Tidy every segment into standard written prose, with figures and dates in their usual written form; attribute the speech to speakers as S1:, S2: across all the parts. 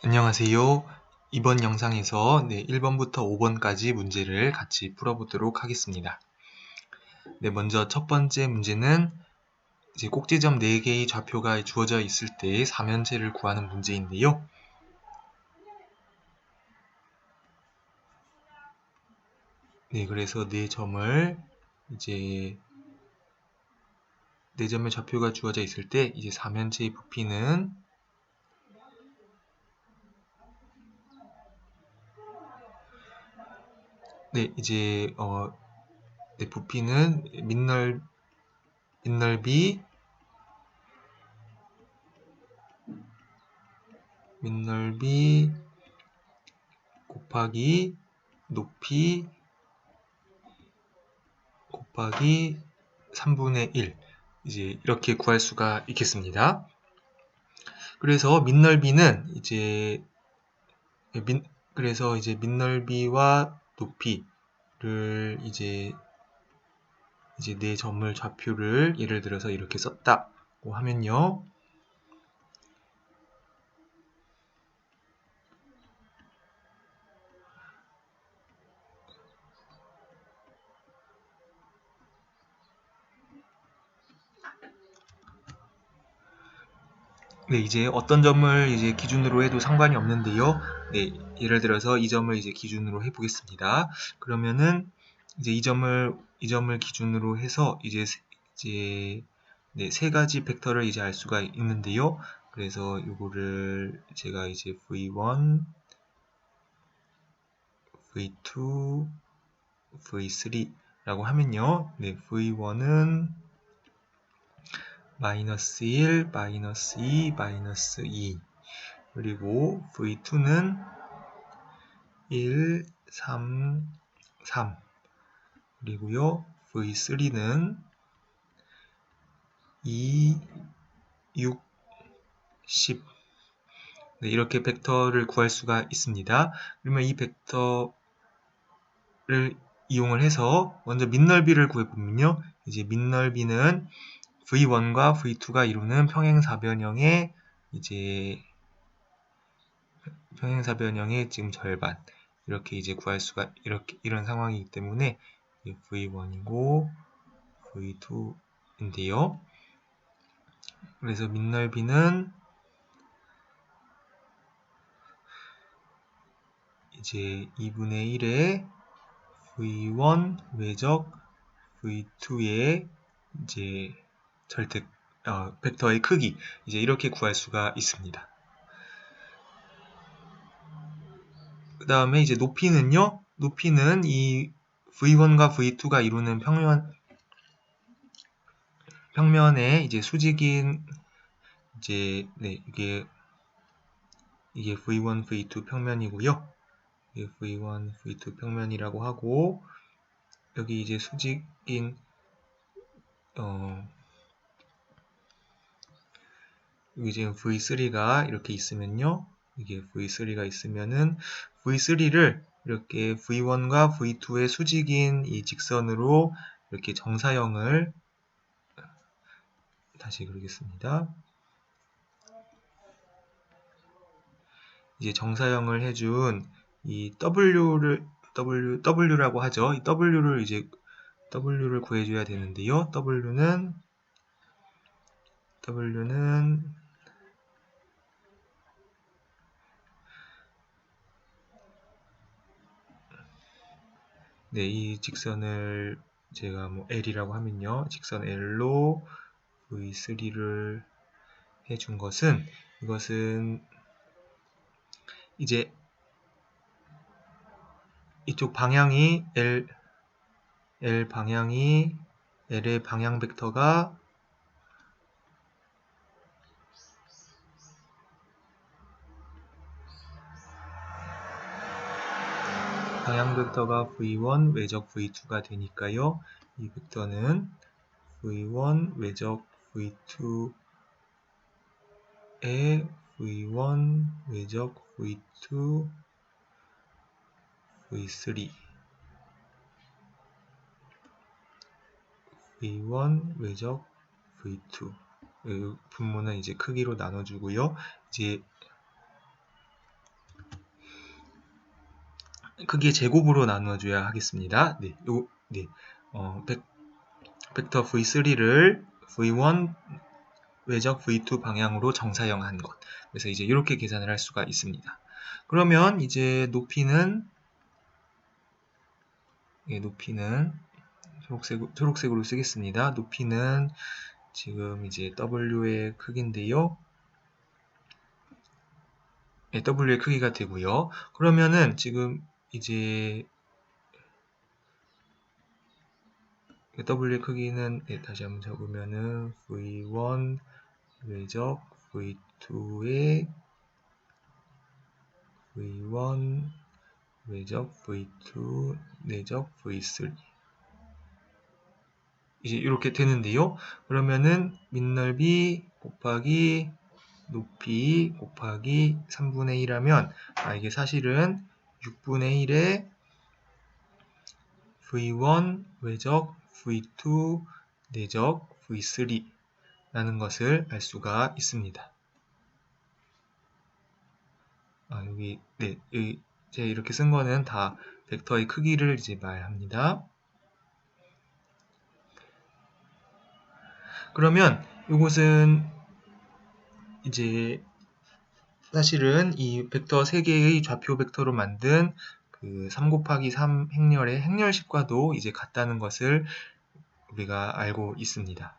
S1: 안녕하세요. 이번 영상에서 1번부터 5번까지 문제를 같이 풀어보도록 하겠습니다. 먼저 첫 번째 문제는 이제 꼭지점 4개의 좌표가 주어져 있을 때 사면체를 구하는 문제인데요. 그래서 4점을 이제 4점의 좌표가 주어져 있을 때 이제 사면체의 부피는 부피는 민넓이 곱하기 높이 곱하기 3분의 1 이제 이렇게 구할 수가 있겠습니다. 그래서 민넓이는 그래서 민넓이와 높이를 이제 4점을 좌표를 예를 들어서 이렇게 썼다고 하면요. 이제 어떤 점을 이제 기준으로 해도 상관이 없는데요. 예를 들어서 이 점을 이제 기준으로 해 보겠습니다. 그러면은 이제 이 점을 기준으로 해서 이제 세 가지 벡터를 이제 알 수가 있는데요. 그래서 이거를 제가 이제 v1, v2, v3라고 하면요. v1은 -1, -2, -2 그리고 v2는 1, 3, 3 그리고요 v3는 2, 6, 10 이렇게 벡터를 구할 수가 있습니다. 그러면 이 벡터를 이용을 해서 먼저 민넓이를 구해보면요. 이제 민넓이는 v1과 v2가 이루는 평행사변형의 지금 절반 이렇게 이제 구할 수가 이런 상황이기 때문에 v1이고 v2인데요. 그래서 민넓이는 이제 2분의 1의 v1 외적 v2의 이제 벡터의 크기 이제 이렇게 구할 수가 있습니다. 그 다음에 이제 높이는요. 높이는 이 v1과 v2가 이루는 평면의 이제 수직인 이게 v1, v2 평면이고요. 이게 v1, v2 평면이라고 하고 여기 이제 수직인 여기 지금 v3가 이렇게 있으면요. 이게 v3가 있으면은 v3를 이렇게 v1과 v2의 수직인 이 직선으로 이렇게 정사형을 다시 그리겠습니다. 이제 정사형을 해준 이 W라고 하죠. 이 W를 구해줘야 되는데요. W는 이 직선을 제가 L이라고 하면요. 직선 L로 V3를 해준 것은 이것은 이제 이쪽 방향이 L 방향이 L의 방향 벡터가 V1 외적 V2가 되니까요. 이 벡터는 V1 외적 V2의 V1 외적 V2 V3 V1 외적 V2 분모는 이제 크기로 나눠주고요. 이제 크기의 제곱으로 나누어줘야 하겠습니다. 네, 벡터 v3를 v1 외적 v2 방향으로 정사형한 것. 그래서 이제 이렇게 계산을 할 수가 있습니다. 그러면 이제 높이는 초록색으로 쓰겠습니다. 높이는 지금 이제 w의 크기인데요. w의 크기가 되고요. 그러면은 지금 이제 w의 크기는 다시 한번 적으면은 v1 외적 v2의 v1 외적 v2 내적 v3 이제 이렇게 되는데요. 그러면은 밑넓이 곱하기 높이 곱하기 3분의 1하면 이게 사실은 6분의 1의 v1 외적 v2 내적 v3 라는 것을 알 수가 있습니다. 여기 제가 이렇게 쓴 거는 다 벡터의 크기를 이제 말합니다. 그러면 이것은 이제 사실은 이 벡터 3개의 좌표 벡터로 만든 그 3 곱하기 3 행렬의 행렬식과도 이제 같다는 것을 우리가 알고 있습니다.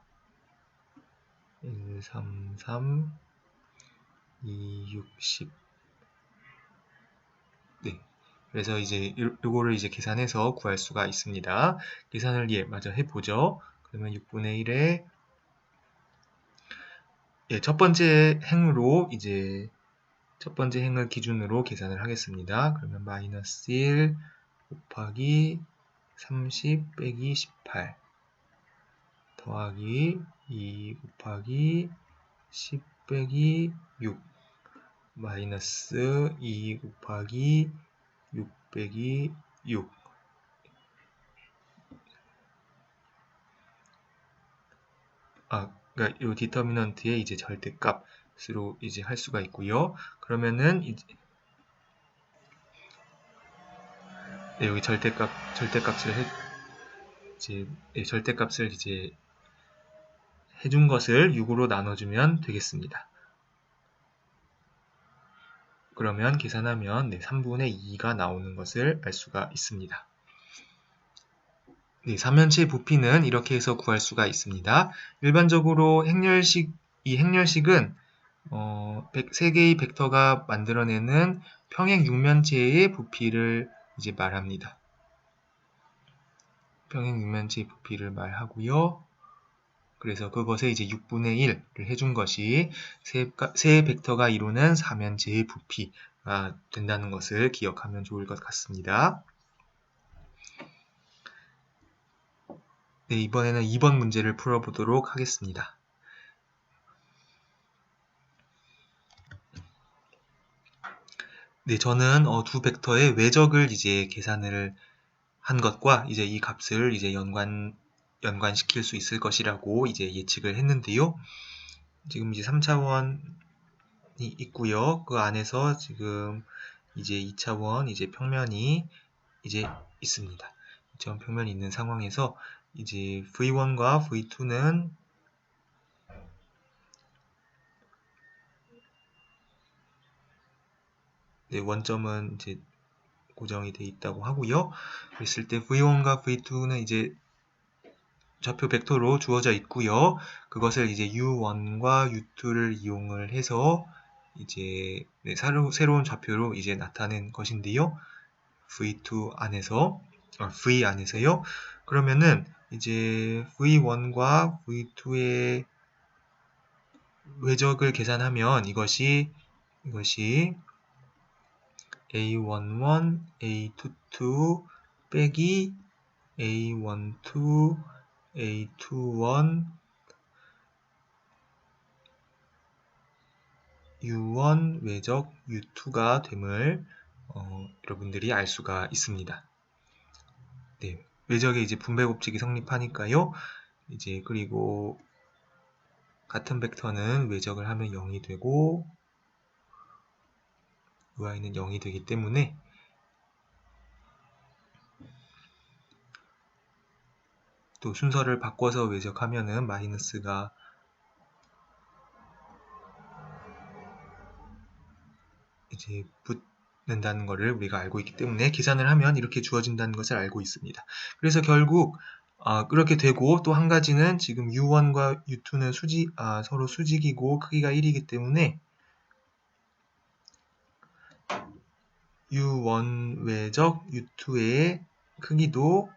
S1: 1, 3, 3, 2, 6, 10. 네. 그래서 이제 요거를 이제 계산해서 구할 수가 있습니다. 계산을 마저 해보죠. 그러면 6분의 1에 첫 번째 행으로 이제 첫 번째 행을 기준으로 계산을 하겠습니다. 그러면 마이너스 1 곱하기 30 빼기 18 더하기 2 곱하기 10 빼기 6 마이너스 2 곱하기 6 빼기 6 그러니까 이 디터미넌트의 이제 절대값으로 이제 할 수가 있고요. 그러면은 이제 여기 절대값을 이제 해준 것을 6으로 나눠주면 되겠습니다. 그러면 계산하면 3분의 2가 나오는 것을 알 수가 있습니다. 3면체의 부피는 이렇게 해서 구할 수가 있습니다. 일반적으로 이 행렬식은 3개의 벡터가 만들어내는 평행 6면체의 부피를 이제 말합니다. 평행 6면체의 부피를 말하고요. 그래서 그것에 이제 6분의 1을 해준 것이 세 벡터가 이루는 4면체의 부피가 된다는 것을 기억하면 좋을 것 같습니다. 이번에는 2번 문제를 풀어보도록 하겠습니다. 저는 두 벡터의 외적을 이제 계산을 한 것과 이제 이 값을 이제 연관시킬 수 있을 것이라고 이제 예측을 했는데요. 지금 이제 3차원이 있고요. 그 안에서 지금 이제 2차원 이제 평면이 이제 있습니다. 2차원 평면이 있는 상황에서 이제 V1과 V2는 원점은 이제 고정이 되어 있다고 하고요. 그랬을 때 V1과 V2는 이제 좌표 벡터로 주어져 있고요. 그것을 이제 U1과 U2를 이용을 해서 이제 새로운 좌표로 이제 나타낸 것인데요. V2 안에서 V 안에서요. 그러면은 이제 V1과 V2의 외적을 계산하면 이것이 A11, A22 빼기 A12, A21, U1 외적 U2가 됨을 여러분들이 알 수가 있습니다. 외적의 이제 분배 법칙이 성립하니까요. 이제 그리고 같은 벡터는 외적을 하면 0이 되고 UI는 0이 되기 때문에 또 순서를 바꿔서 외적하면은 마이너스가 이제 붙는다는 것을 우리가 알고 있기 때문에 계산을 하면 이렇게 주어진다는 것을 알고 있습니다. 그래서 결국 그렇게 되고, 또 한 가지는 지금 U1과 U2는 서로 수직이고 크기가 1이기 때문에 U1 외적 U2의 크기도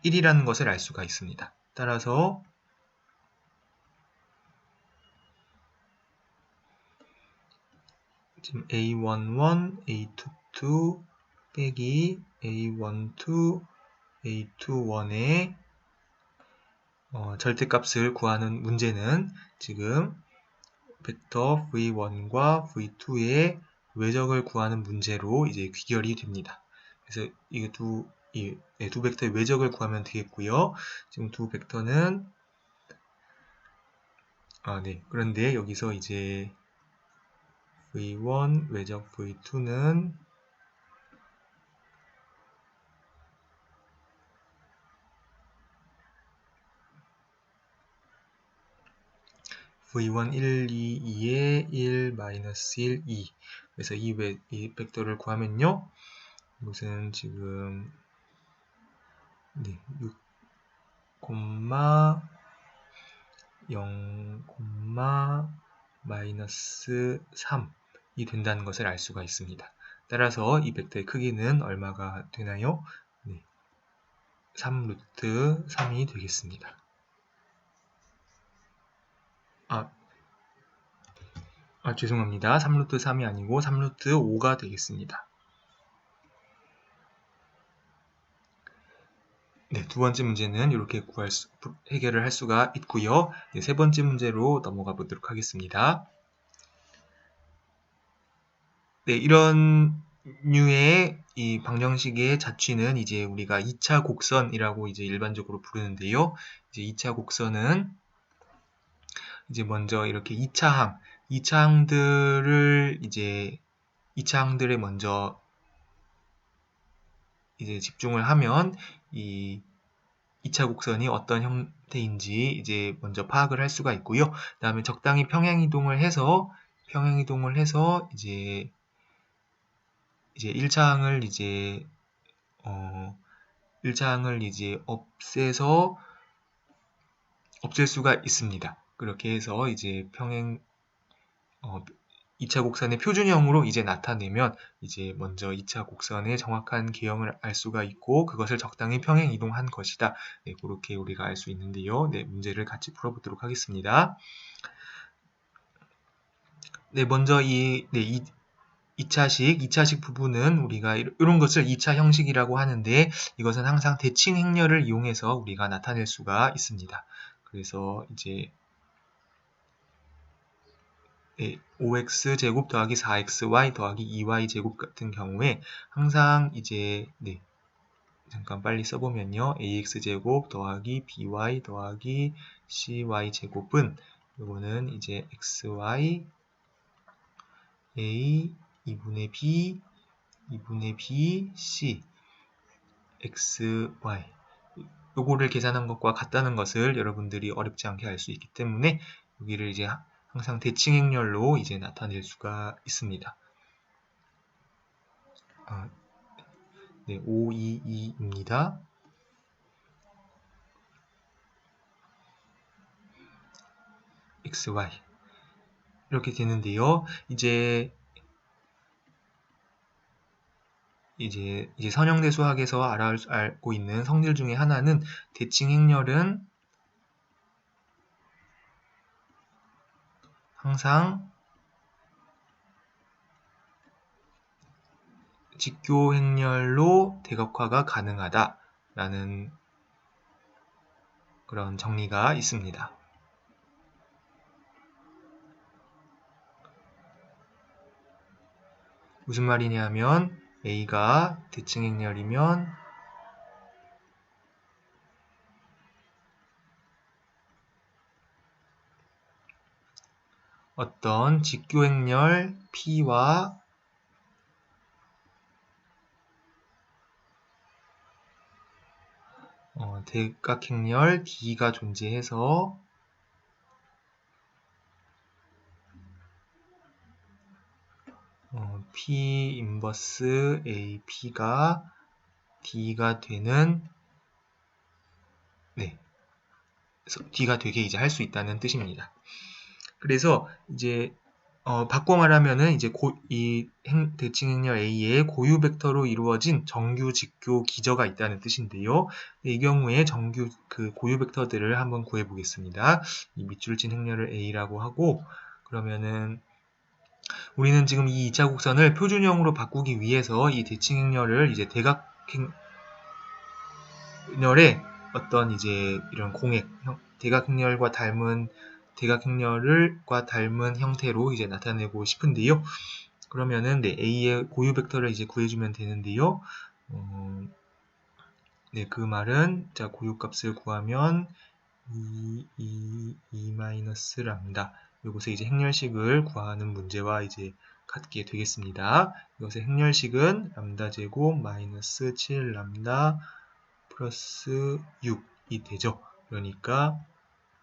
S1: 1이라는 것을 알 수가 있습니다. 따라서 지금 A11, A22 빼기 A12, A21의 절대값을 구하는 문제는 지금 벡터 V1과 V2의 외적을 구하는 문제로 이제 귀결이 됩니다. 그래서 이게 두 벡터의 외적을 구하면 되겠고요. 지금 두 벡터는 그런데 여기서 이제 V1 외적 V2는 V1 1, 2, 2에 1, 마이너스 1, 2. 그래서 이 벡터를 구하면요. 이것은 지금 6, 0, 마이너스 3이 된다는 것을 알 수가 있습니다. 따라서 이 벡터의 크기는 얼마가 되나요? 3루트 3이 되겠습니다. 죄송합니다. 3루트 3이 아니고 3루트 5가 되겠습니다. 네, 두 번째 문제는 이렇게 해결을 할 수가 있고요. 세 번째 문제로 넘어가 보도록 하겠습니다. 네, 이런 류의 이 방정식의 자취는 이제 우리가 2차 곡선이라고 이제 일반적으로 부르는데요. 이제 2차 곡선은 이제 먼저 이렇게 2차항들에 먼저 이제 집중을 하면 이 2차 곡선이 어떤 형태인지 이제 먼저 파악을 할 수가 있고요. 그 다음에 적당히 평행이동을 해서 이제 1차항을 이제 없앨 수가 있습니다. 그렇게 해서 이제 2차 곡선의 표준형으로 이제 나타내면 이제 먼저 2차 곡선의 정확한 개형을 알 수가 있고, 그것을 적당히 평행 이동한 것이다. 네, 그렇게 우리가 알 수 있는데요. 네, 문제를 같이 풀어보도록 하겠습니다. 네, 먼저 2차식 부분은 우리가 이런 것을 2차 형식이라고 하는데, 이것은 항상 대칭 행렬을 이용해서 우리가 나타낼 수가 있습니다. 그래서 이제 5x제곱 더하기 4xy 더하기 2y제곱 같은 경우에 항상 이제 잠깐 빨리 써보면요. ax제곱 더하기 by 더하기 cy제곱은 이거는 이제 xy a 2분의 b 2분의 b c xy 요거를 계산한 것과 같다는 것을 여러분들이 어렵지 않게 알 수 있기 때문에 여기를 이제 항상 대칭 행렬로 이제 나타낼 수가 있습니다. 522입니다. xy 이렇게 되는데요. 이제 선형대 수학에서 알고 있는 성질 중에 하나는 대칭 행렬은 항상 직교 행렬로 대각화가 가능하다라는 그런 정리가 있습니다. 무슨 말이냐면 A가 대칭 행렬이면 어떤 직교 행렬 P와 대각행렬 D가 존재해서 P 인버스 AP가 D가 되는 D가 되게 이제 할 수 있다는 뜻입니다. 그래서 이제 바꿔 말하면은 이제 이 대칭 행렬 A의 고유 벡터로 이루어진 정규 직교 기저가 있다는 뜻인데요. 이 경우에 정규 고유 벡터들을 한번 구해 보겠습니다. 이 밑줄 친 행렬을 A라고 하고, 그러면은 우리는 지금 이 2차 곡선을 표준형으로 바꾸기 위해서 이 대칭 행렬을 이제 대각행렬의 어떤 이제 이런 공액, 대각행렬과 닮은 형태로 이제 나타내고 싶은데요. 그러면은 A의 고유 벡터를 이제 구해주면 되는데요. 그 말은 자 고유값을 구하면 2 마이너스 람다, 이것의 이제 행렬식을 구하는 문제와 이제 같게 되겠습니다. 이것의 행렬식은 람다 제곱 마이너스 7 람다 플러스 6이 되죠. 그러니까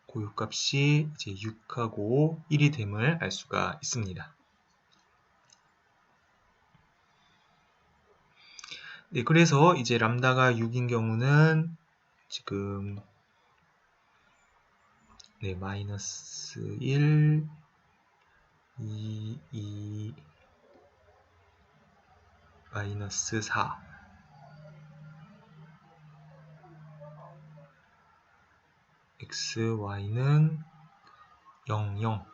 S1: 고유값이 이제 6하고 1이 됨을 알 수가 있습니다. 네, 그래서 이제 람다가 6인 경우는 지금 마이너스 1, 2, 마이너스 4, x, y는 0, 0.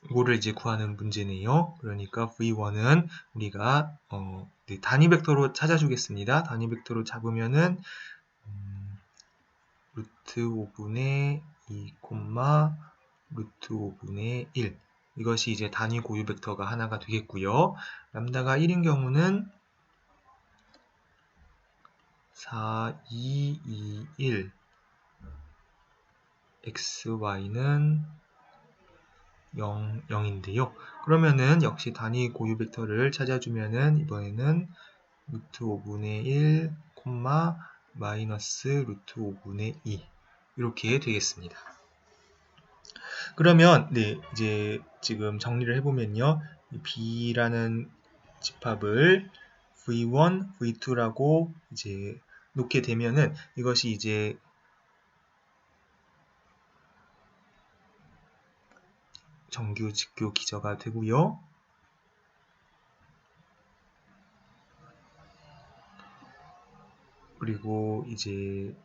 S1: 이거를 이제 구하는 문제네요. 그러니까 v1은 우리가 단위 벡터로 찾아주겠습니다. 단위 벡터로 잡으면은 루트 5분의 2, 루트 5분의 1. 이것이 이제 단위 고유 벡터가 하나가 되겠고요. 람다가 1인 경우는 4, 2, 2, 1. x, y는 0, 0인데요. 그러면은 역시 단위 고유 벡터를 찾아주면은 이번에는 루트 5분의 1, 마이너스 루트 5분의 2 이렇게 되겠습니다. 그러면 이제 지금 정리를 해보면요, B라는 집합을 V1, V2라고 이제 놓게 되면은 이것이 이제 정규 직교 기저가 되고요. 그리고 이제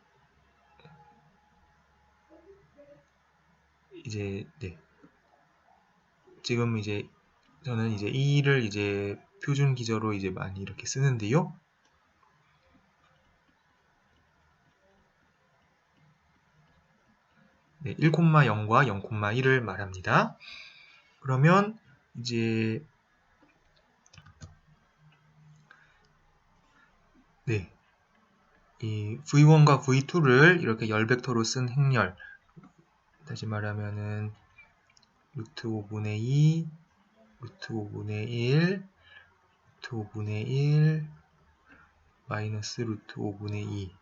S1: 지금 이제 저는 이제 E를 이제 표준 기저로 이제 많이 이렇게 쓰는데요. 네, 1,0과 0,1을 말합니다. 그러면 이제 이 V1과 V2를 이렇게 열벡터로 쓴 행렬, 다시 말하면은 루트 5분의 2, 루트 5분의 1, 루트 5분의 1, 마이너스 루트 5분의 2.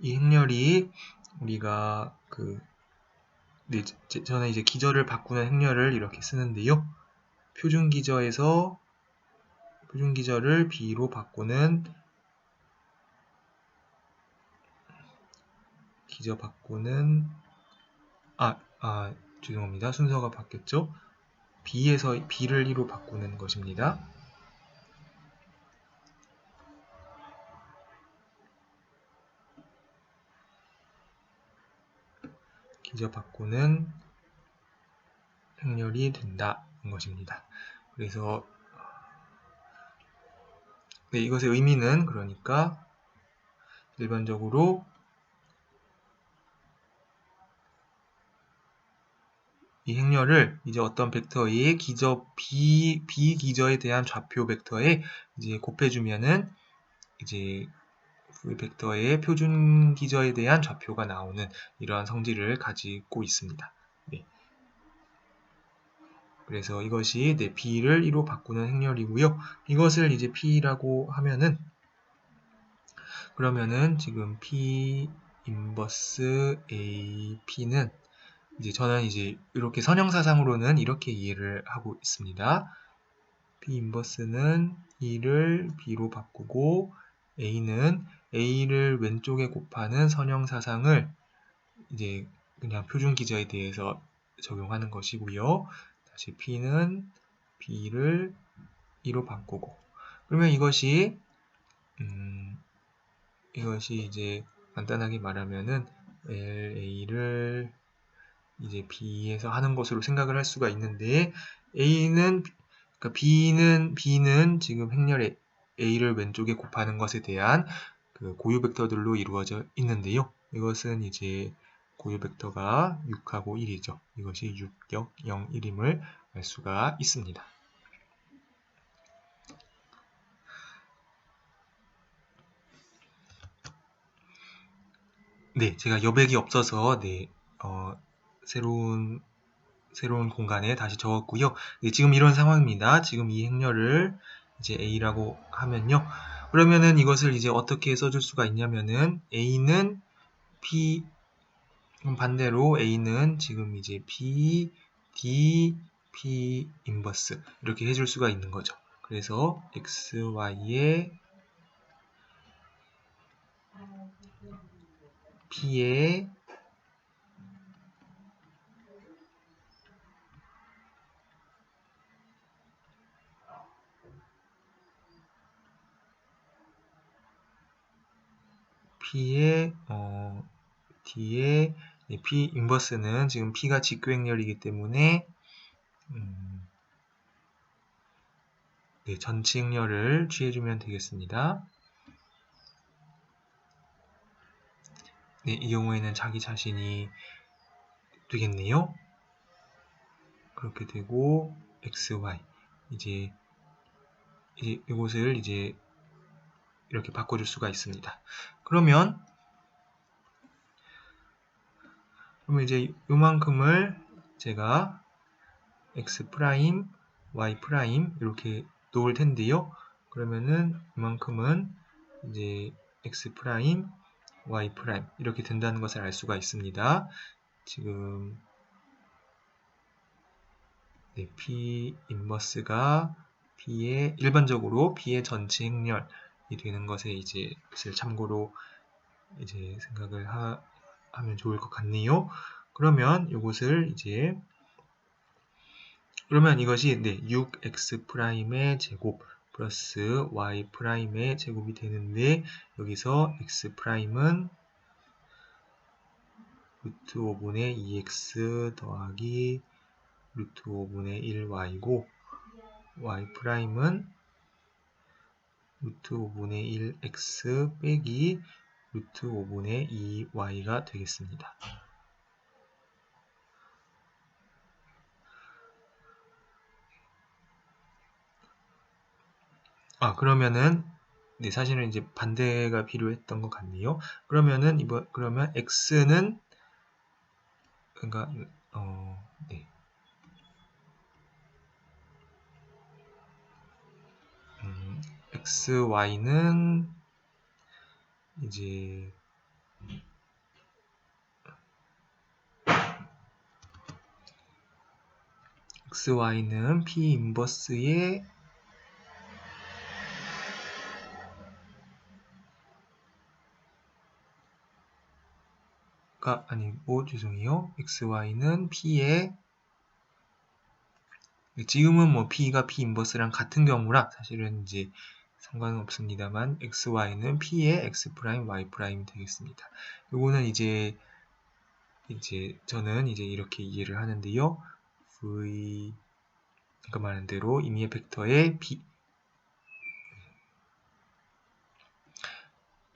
S1: 이 행렬이 우리가 저는 이제 기저를 바꾸는 행렬을 이렇게 쓰는데요. 표준 기저를 B로 바꾸는 죄송합니다. 순서가 바뀌었죠. B에서 B를 1로 바꾸는 것입니다. 기저 바꾸는 행렬이 된다는 것입니다. 그래서 이것의 의미는 그러니까 일반적으로 이 행렬을 이제 어떤 벡터의 기저 B 기저에 대한 좌표 벡터에 이제 곱해주면은 이제 그 벡터의 표준 기저에 대한 좌표가 나오는 이러한 성질을 가지고 있습니다. 그래서 이것이 B를 1로 바꾸는 행렬이고요. 이것을 이제 P라고 하면은 그러면은 지금 P 인버스 AP는 이제 저는 이제 이렇게 선형사상으로는 이렇게 이해를 하고 있습니다. P 인버스는 E를 B로 바꾸고 A는 A를 왼쪽에 곱하는 선형사상을 이제 그냥 표준 기저에 대해서 적용하는 것이고요. 다시 P는 B를 E로 바꾸고 그러면 이것이 이제 간단하게 말하면은 LA를 이제 B에서 하는 것으로 생각을 할 수가 있는데 A는 그러니까 B는 지금 행렬에 A를 왼쪽에 곱하는 것에 대한 그 고유 벡터들로 이루어져 있는데요. 이것은 이제 고유 벡터가 6하고 1이죠. 이것이 6, 0, 1임을 알 수가 있습니다. 네, 제가 여백이 없어서 새로운 공간에 다시 적었고요. 네, 지금 이런 상황입니다. 지금 이 행렬을 이제 A라고 하면요. 그러면은 이것을 이제 어떻게 써줄 수가 있냐면은 A는 P 반대로 A는 지금 이제 P, D, P 인버스 이렇게 해줄 수가 있는 거죠. 그래서 X, Y의 P의 D의 P 인버스는 지금 P가 직교행렬이기 때문에 네, 전치 행렬을 취해주면 되겠습니다. 네, 이 경우에는 자기 자신이 되겠네요. 그렇게 되고 X, Y 이제 이곳을 이제 이렇게 바꿔줄 수가 있습니다. 그러면 이제 요만큼을 제가 X 프라임, Y 프라임 이렇게 놓을 텐데요. 그러면은 이만큼은 이제 X 프라임, Y 프라임 이렇게 된다는 것을 알 수가 있습니다. 지금 네, P 인버스가 일반적으로 P의 전치 행렬이 되는 것에 이제 참고로 이제 생각을 하면 좋을 것 같네요. 그러면 이것을 이제 그러면 이것이 6x 프라임의 제곱 플러스 y 프라임의 제곱이 되는데 여기서 x 프라임은 루트 5분의 2x 더하기 루트 5분의 1y고 y 프라임은 루트 5분의 1x 빼기 루트 5분의 2y가 되겠습니다. 그러면은 사실은 이제 반대가 필요했던 것 같네요. 그러면은 그러면 x는 그러니까 x, y는 이제 x, y는 p 인버스의 죄송해요. x, y는 p의 지금은 뭐 p가 p 인버스랑 같은 경우라 사실은 이제 상관은 없습니다만 x, y는 p의 x 프라임, y 프라임이 되겠습니다. 요거는 이제 저는 이제 이렇게 이해를 하는데요. v 아까 말한 대로 임의의 벡터의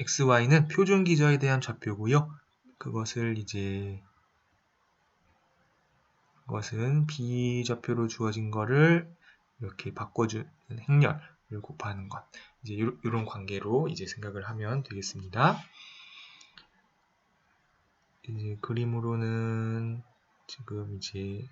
S1: x, y는 표준 기저에 대한 좌표고요. 그것은 비좌표로 주어진 거를 이렇게 바꿔주는 행렬을 곱하는 것. 이제 이런 관계로 이제 생각을 하면 되겠습니다. 이제 그림으로는 지금 이제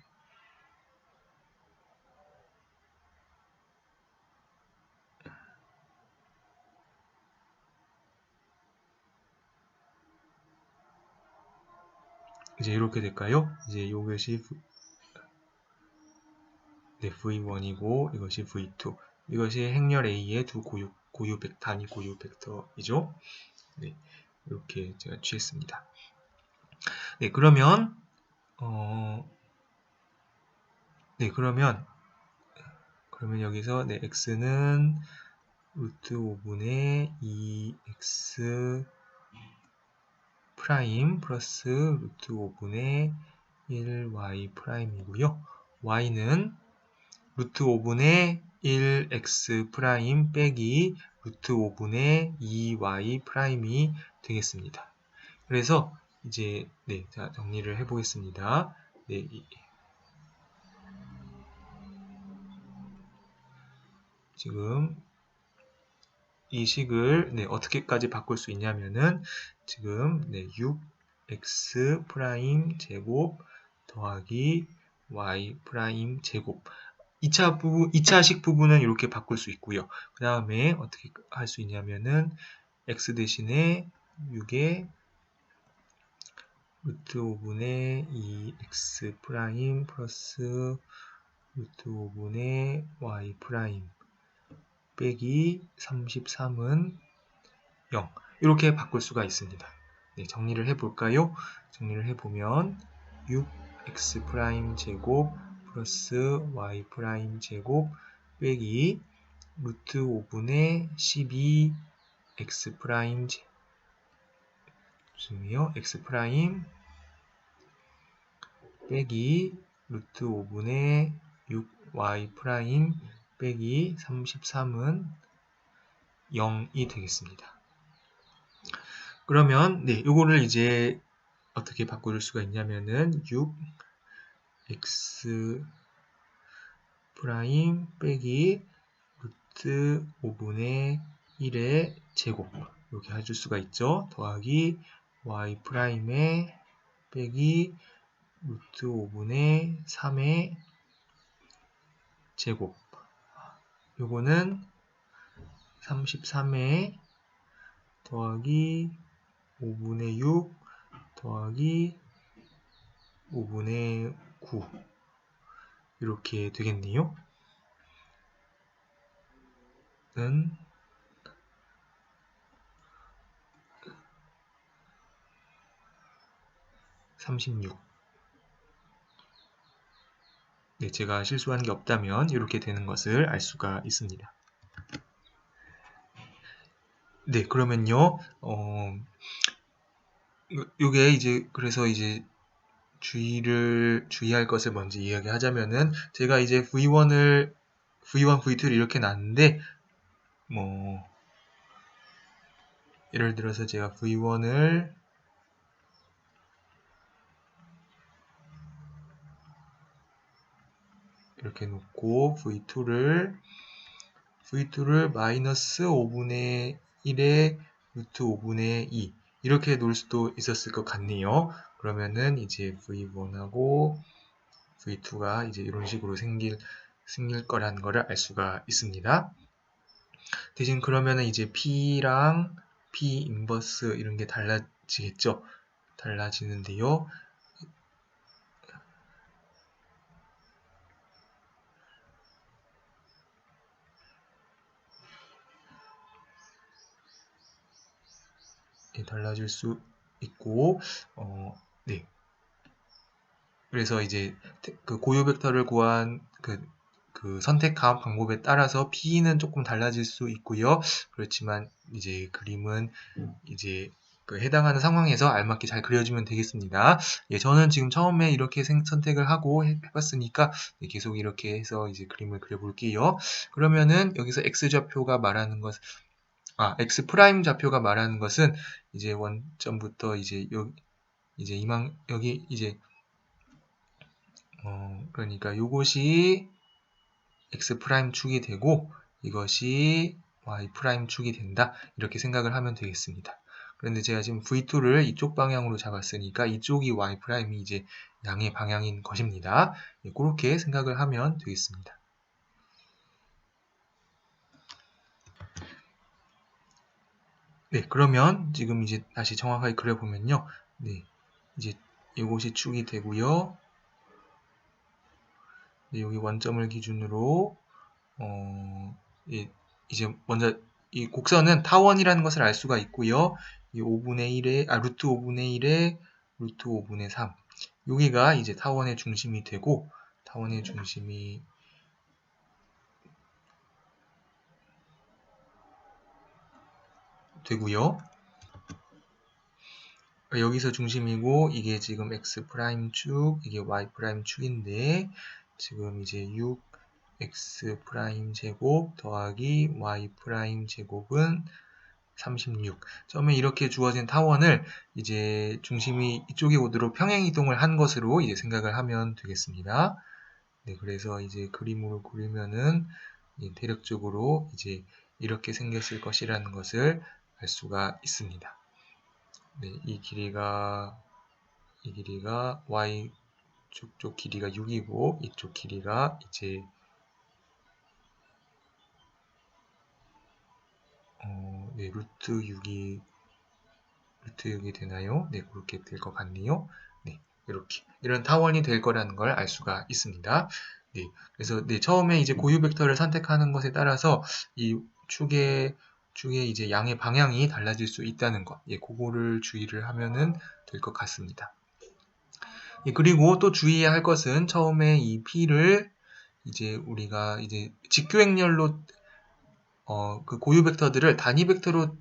S1: 이제 이렇게 될까요? 이제 이것이 V1이고 이것이 V2. 이것이 행렬 A의 두 단위 고유 벡터이죠. 네, 이렇게 제가 취했습니다. 네, 그러면 그러면 여기서 네, x는 루트 5분의 2x 프라임 플러스 루트 5분의 1y 프라임이고요. y는 루트 5분의 1x 프라임 빼기 루트 5분의 2y 프라임이 되겠습니다. 그래서 이제 네, 자 정리를 해보겠습니다. 네, 지금 이 식을 네, 어떻게까지 바꿀 수 있냐면은 지금 네, 6x 프라임 제곱 더하기 y 프라임 제곱 2차식 부분은 이렇게 바꿀 수 있고요. 그 다음에 어떻게 할 수 있냐면은 x 대신에 6에 루트 5분의 2x 프라임 플러스 루트 5분의 y 프라임 빼기 33은 0 이렇게 바꿀 수가 있습니다. 네, 정리를 해볼까요? 정리를 해보면 6x 프라임 제곱 플러스 y 프라임 제곱 빼기 루트 5분의 12 x 프라임 죄송해요. x 프라임 빼기 루트 5분의 6y 프라임 빼기 33은 0이 되겠습니다. 그러면 네, 요거를 이제 어떻게 바꿀 수가 있냐면은 6x 프라임 빼기 루트 5분의 1의 제곱 이렇게 해줄 수가 있죠. 더하기 y 프라임의 빼기 루트 5분의 3의 제곱 요거는 33의 더하기 5분의 6 더하기 5분의 9 이렇게 되겠네요. 는 36. 네, 제가 실수한 게 없다면 이렇게 되는 것을 알 수가 있습니다. 네, 그러면요, 요게 이제, 그래서 이제 주의할 것을 먼저 이야기하자면은, 제가 이제 V1, V2를 이렇게 놨는데, 뭐, 예를 들어서 제가 V1을 이렇게 놓고, V2를 마이너스 5분의 1에 루트 5분의 2 이렇게 놓을 수도 있었을 것 같네요. 그러면은 이제 V1하고 V2가 이제 이런 식으로 생길 거라는 거를 알 수가 있습니다. 대신 그러면은 이제 P랑 P 인버스 이런 게 달라지겠죠? 달라지는데요. 네, 달라질 수 있고, 네. 그래서 이제 그 고유 벡터를 구한 그 선택한 방법에 따라서 P는 조금 달라질 수 있고요. 그렇지만 이제 그림은 이제 그 해당하는 상황에서 알맞게 잘 그려주면 되겠습니다. 예, 저는 지금 처음에 이렇게 선택을 하고 해봤으니까 계속 이렇게 해서 이제 그림을 그려볼게요. 그러면은 여기서 x좌표가 말하는 것, x 프라임 좌표가 말하는 것은 이제 원점부터 이제 이제 여기 이제 그러니까 요것이 x 프라임 축이 되고 이것이 y 프라임 축이 된다 이렇게 생각을 하면 되겠습니다. 그런데 제가 지금 V2를 이쪽 방향으로 잡았으니까 이쪽이 y 프라임이 이제 양의 방향인 것입니다. 예, 그렇게 생각을 하면 되겠습니다. 네, 그러면 지금 이제 다시 정확하게 그려보면요. 네, 이제 이곳이 축이 되고요. 네, 여기 원점을 기준으로 이제 먼저 이 곡선은 타원이라는 것을 알 수가 있고요. 이 5분의 1에 루트 5분의 1에 루트 5분의 3 여기가 이제 타원의 중심이 되고 타원의 중심이 되고요. 여기서 중심이고 이게 지금 x 프라임 축, 이게 y 프라임 축인데 지금 이제 6 x 프라임 제곱 더하기 y 프라임 제곱은 36. 처음에 이렇게 주어진 타원을 이제 중심이 이쪽에 오도록 평행 이동을 한 것으로 이제 생각을 하면 되겠습니다. 네, 그래서 이제 그림으로 그리면은 대략적으로 이제 이렇게 생겼을 것이라는 것을 알 수가 있습니다. 네, 이 길이가 y 쪽 길이가 6이고 이쪽 길이가 이제 네, 루트 6이 되나요? 네, 그렇게 될 것 같네요. 네, 이렇게 이런 타원이 될 거라는 걸 알 수가 있습니다. 네, 그래서 네, 처음에 이제 고유 벡터를 선택하는 것에 따라서 이 축의 이제 양의 방향이 달라질 수 있다는 것, 예, 그거를 주의를 하면은 될 것 같습니다. 예, 그리고 또 주의해야 할 것은 처음에 이 p를 이제 우리가 이제 직교행렬로 그 고유 벡터들을 단위 벡터로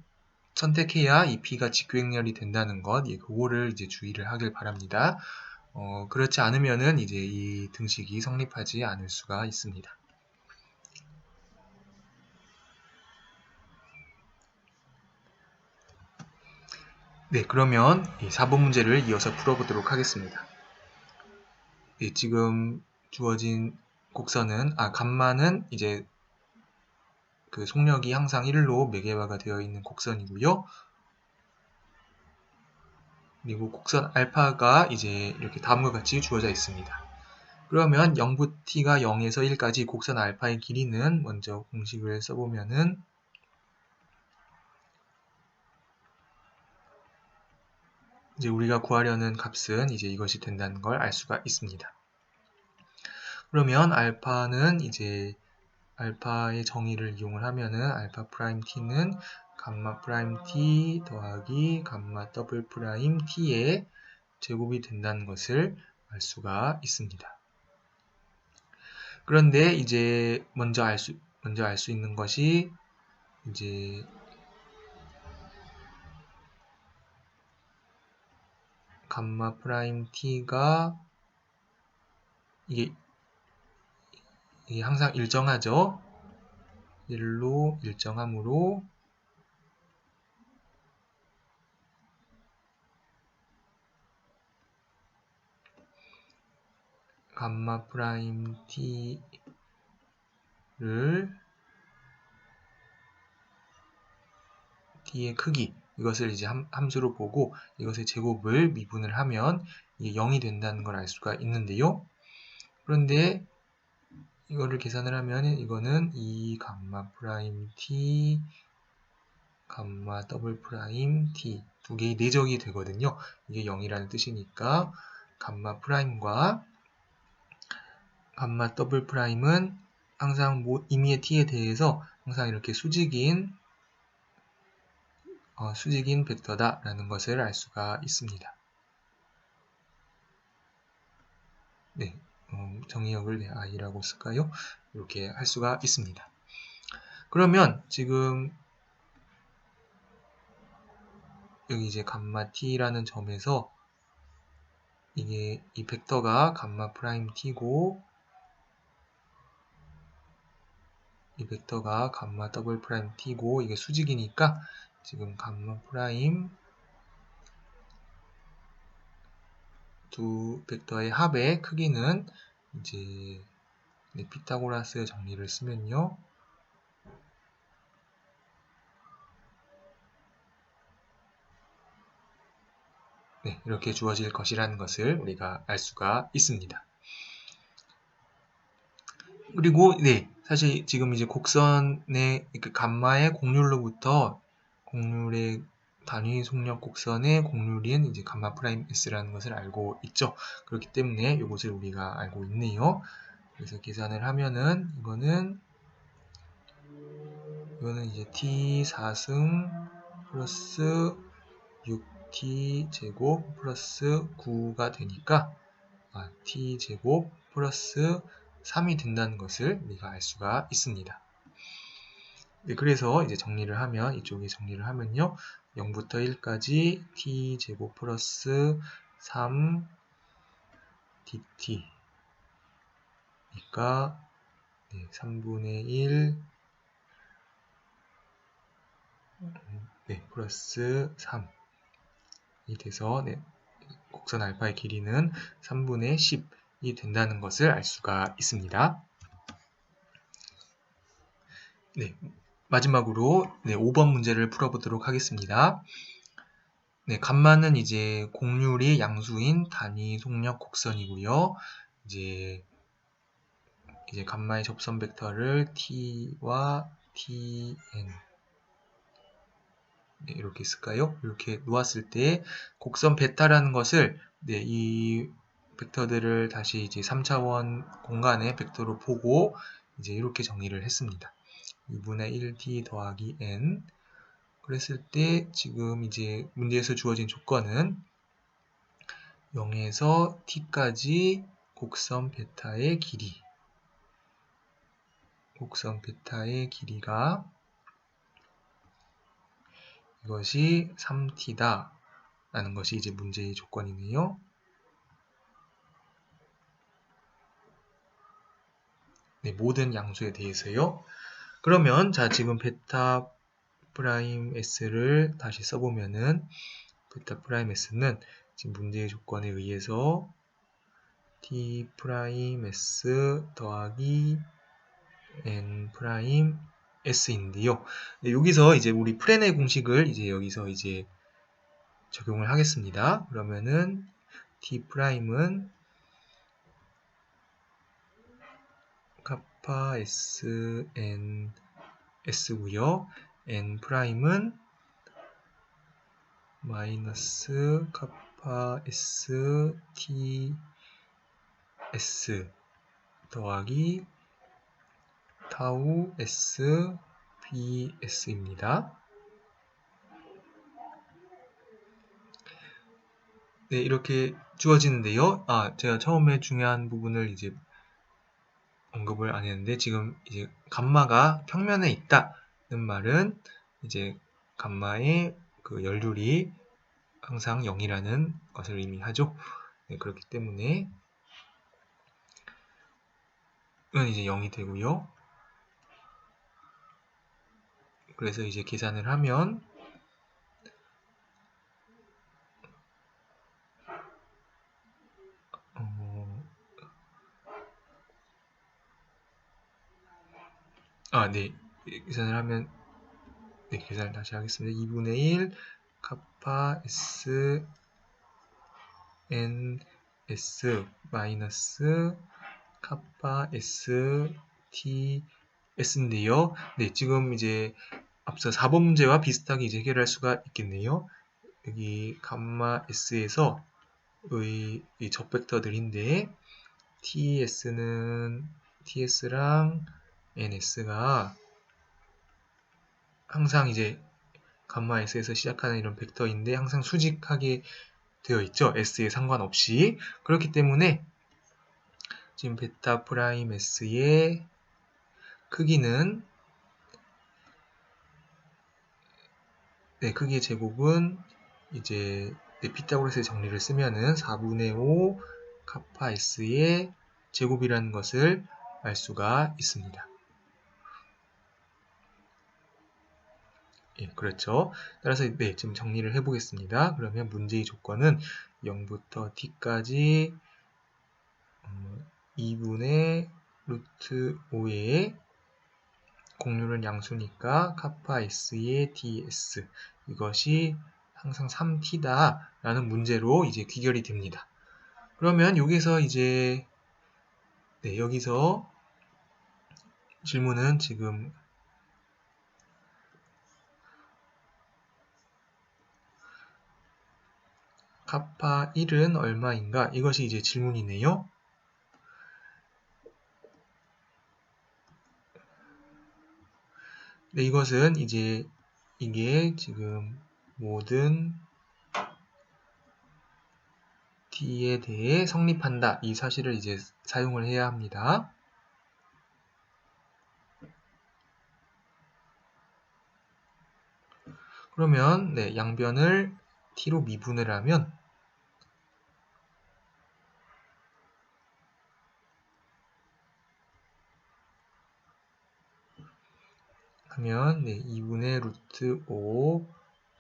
S1: 선택해야 이 p가 직교행렬이 된다는 것, 예, 그거를 이제 주의를 하길 바랍니다. 그렇지 않으면은 이제 이 등식이 성립하지 않을 수가 있습니다. 네, 그러면 이 4번 문제를 이어서 풀어보도록 하겠습니다. 예, 지금 주어진 곡선은, 감마는 이제 그 속력이 항상 1로 매개화가 되어 있는 곡선이고요. 그리고 곡선 알파가 이제 이렇게 다음과 같이 주어져 있습니다. 그러면 0부터 t가 0에서 1까지 곡선 알파의 길이는 먼저 공식을 써보면은 이제 우리가 구하려는 값은 이제 이것이 된다는 걸 알 수가 있습니다. 그러면 알파는 이제 알파의 정의를 이용을 하면은 알파 프라임 t는 감마 프라임 t 더하기 감마 더블 프라임 t의 제곱이 된다는 것을 알 수가 있습니다. 그런데 이제 먼저 알 수 있는 것이 이제 감마 프라임 t가 이게 항상 일정하죠. 1로 일정하므로 감마 프라임 t의 크기 이것을 이제 함수로 보고 이것의 제곱을 미분을 하면 이게 0이 된다는 걸 알 수가 있는데요. 그런데 이거를 계산을 하면 이거는 2 감마 프라임 t 감마 더블 프라임 t 두 개의 내적이 되거든요. 이게 0이라는 뜻이니까 감마 프라임과 감마 더블 프라임은 항상 임의의 t에 대해서 항상 이렇게 수직인 벡터다라는 것을 알 수가 있습니다. 네, 정의역을 i라고 쓸까요? 이렇게 할 수가 있습니다. 그러면 지금 여기 이제 감마 t라는 점에서 이게 이 벡터가 감마 프라임 t고 이 벡터가 감마 더블 프라임 t고 이게 수직이니까 지금 감마 프라임 두 벡터의 합의 크기는 이제 피타고라스 정리를 쓰면요. 네, 이렇게 주어질 것이라는 것을 우리가 알 수가 있습니다. 그리고 네, 사실 지금 이제 곡선의 그 감마의 곡률로부터 곡률의 단위 속력 곡선의 곡률인 이제 감마 프라임 s라는 것을 알고 있죠. 그렇기 때문에 이것을 우리가 알고 있네요. 그래서 계산을 하면은 이거는 이제 t 4승 플러스 6t 제곱 플러스 9가 되니까 t 제곱 플러스 3이 된다는 것을 우리가 알 수가 있습니다. 네, 그래서 이제 정리를 하면 이쪽에 정리를 하면요. 0부터 1까지 t 제곱 플러스 3 dt 그러니까 3분의 1 플러스 3이 돼서 곡선 알파의 길이는 3분의 10이 된다는 것을 알 수가 있습니다. 네, 마지막으로 5번 문제를 풀어보도록 하겠습니다. 감마는 이제 곡률이 양수인 단위 속력 곡선이고요. 이제 감마의 접선 벡터를 t와 tn 이렇게 쓸까요? 이렇게 놓았을 때 곡선 베타라는 것을 이 벡터들을 다시 이제 3차원 공간의 벡터로 보고 이제 이렇게 정리를 했습니다. 2분의 1t 더하기 n 그랬을 때 지금 이제 문제에서 주어진 조건은 0에서 t까지 곡선 베타의 길이가 이것이 3t다 라는 것이 이제 문제의 조건이네요. 모든 양수에 대해서요. 그러면 자 지금 베타 프라임 s를 다시 써보면은 베타 프라임 s는 지금 문제의 조건에 의해서 t 프라임 s 더하기 n 프라임 s인데요. 여기서 이제 우리 프렌의 공식을 이제 여기서 이제 적용을 하겠습니다. 그러면은 t 프라임은 카파 s n s고요. n 프라임은 마이너스 카파 s t s 더하기 타우 s b s입니다. 이렇게 주어지는데요. 제가 처음에 중요한 부분을 이제 언급을 안 했는데 지금 이제 감마가 평면에 있다는 말은 이제 감마의 그 열률이 항상 0이라는 것을 의미하죠. 그렇기 때문에 이건 이제 0이 되고요. 그래서 이제 계산을 하면 계산을 하면 계산을 다시 하겠습니다. 2분의 1 카파 s n s 마이너스 카파 s t s인데요. 지금 이제 앞서 4번 문제와 비슷하게 이제 해결할 수가 있겠네요. 여기 감마 s에서 의 접벡터들인데 ts랑 ns가 항상 이제 감마 s에서 시작하는 이런 벡터인데 항상 수직하게 되어 있죠. s에 상관없이. 그렇기 때문에 지금 베타 프라임 s의 크기는 크기의 제곱은 이제 피타고라스의 정리를 쓰면은 4분의 5 카파 s의 제곱이라는 것을 알 수가 있습니다. 그렇죠. 따라서 지금 정리를 해보겠습니다. 그러면 문제의 조건은 0부터 t까지 2분의 루트 5의 곡률은 양수니까 카파 s의 ds 이것이 항상 3t다 라는 문제로 이제 귀결이 됩니다. 그러면 여기서 이제 여기서 질문은 지금 카파 1은 얼마인가? 이것이 이제 질문이네요. 네, 이것은 이제 이게 지금 모든 t에 대해 성립한다. 이 사실을 이제 사용을 해야 합니다. 그러면 네, 양변을 t로 미분을 하면 네, 2분의 루트 5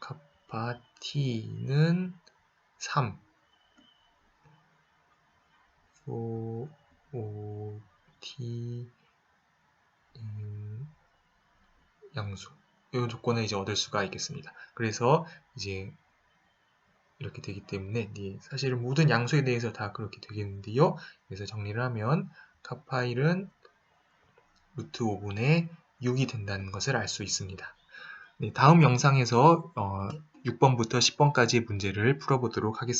S1: 카파 t는 3 5 t 양수 이 조건을 이제 얻을 수가 있겠습니다. 그래서 이제 이렇게 되기 때문에 사실은 모든 양수에 대해서 다 그렇게 되겠는데요. 그래서 정리를 하면 카파 1은 루트 5분의 6이 된다는 것을 알 수 있습니다. 네, 다음 영상에서 6번부터 10번까지의 문제를 풀어보도록 하겠습니다.